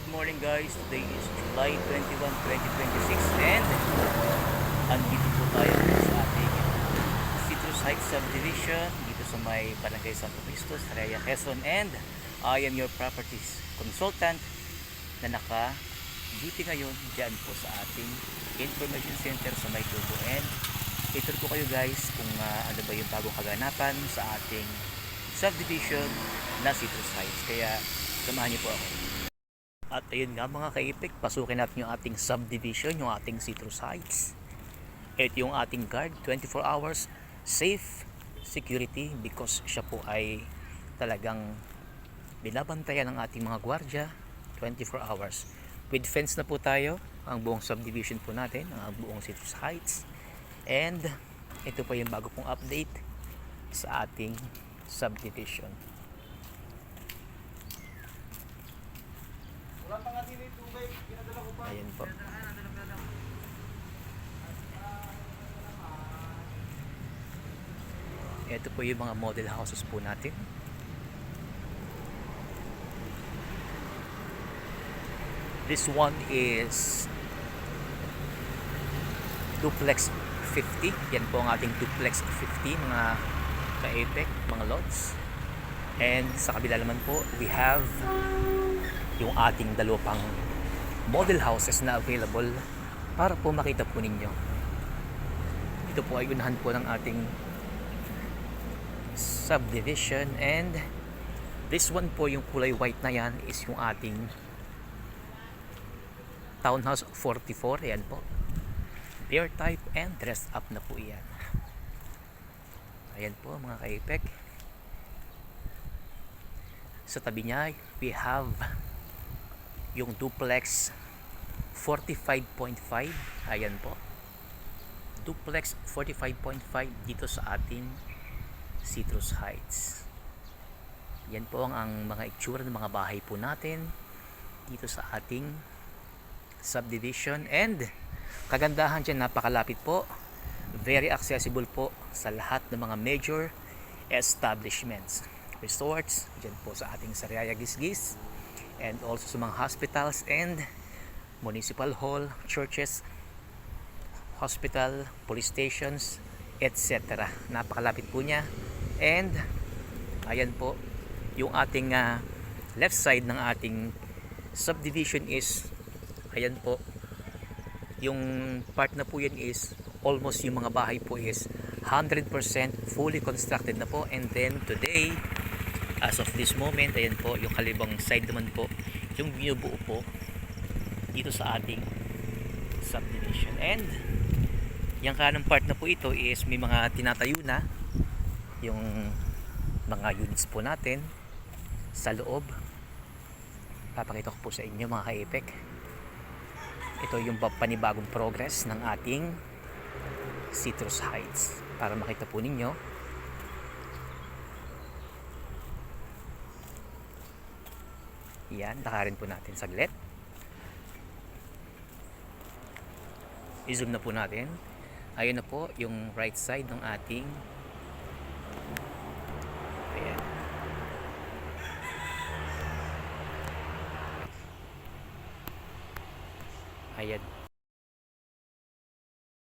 Good morning guys, today is July 21, 2026 and andito po tayo sa ating Citrus Heights Subdivision dito sa may Barangay Santo Cristo, Saraya, Quezon, and I am your properties consultant na naka-duty ngayon dyan po sa ating information center sa may Tubo, and ito po kayo guys kung ano ba yung bagong kaganapan sa ating subdivision na Citrus Heights, kaya samahan niyo po ako. At ayun nga mga kaipik, pasukin natin yung ating subdivision, yung ating Citrus Heights. Ito yung ating guard, 24 hours safe security, because siya po ay talagang binabantayan ng ating mga gwardya 24 hours. With fence na po tayo, ang buong subdivision po natin, ang buong Citrus Heights. And ito po yung bago pong update sa ating subdivision. Ayan po. Ito po yung mga model houses po natin. This one is duplex 50. Yan po ang ating duplex 50 mga ka-epek, mga lots. And sa kabila naman po, we have yung ating dalawang model houses na available para po makita po ninyo. Ito po ay unahan po ng ating subdivision, and this one po, yung kulay white na yan, is yung ating townhouse 44. Ayan po, pier type and dressed up na po yan. Ayan po mga ka-epek. Sa tabi niya we have yung duplex 45.5. Ayan po, duplex 45.5 dito sa ating Citrus Heights. Yan po ang mga itsura ng mga bahay po natin dito sa ating subdivision. And kagandahan dyan, napakalapit po, very accessible po sa lahat ng mga major establishments, resorts dyan po sa ating Sariaya Gisgis, and also sa mga hospitals and municipal hall, churches, hospital, police stations, etc. Napakalapit po niya. And ayan po yung ating left side ng ating subdivision is, ayan po, yung part na po yan is almost yung mga bahay po is 100% fully constructed na po. And then today, as of this moment, ayan po yung kalibang side naman po, yung binubuo po dito sa ating subdivision. And yung kanang part na po ito is may mga tinatayo na yung mga units po natin sa loob. Papakita ko po sa inyo mga ka-epek. Ito yung panibagong progress ng ating Citrus Heights para makita po ninyo. Yan, lakarin po natin saglit. I-zoom na po natin. Ayun na po yung right side ng ating, ayan. Ayan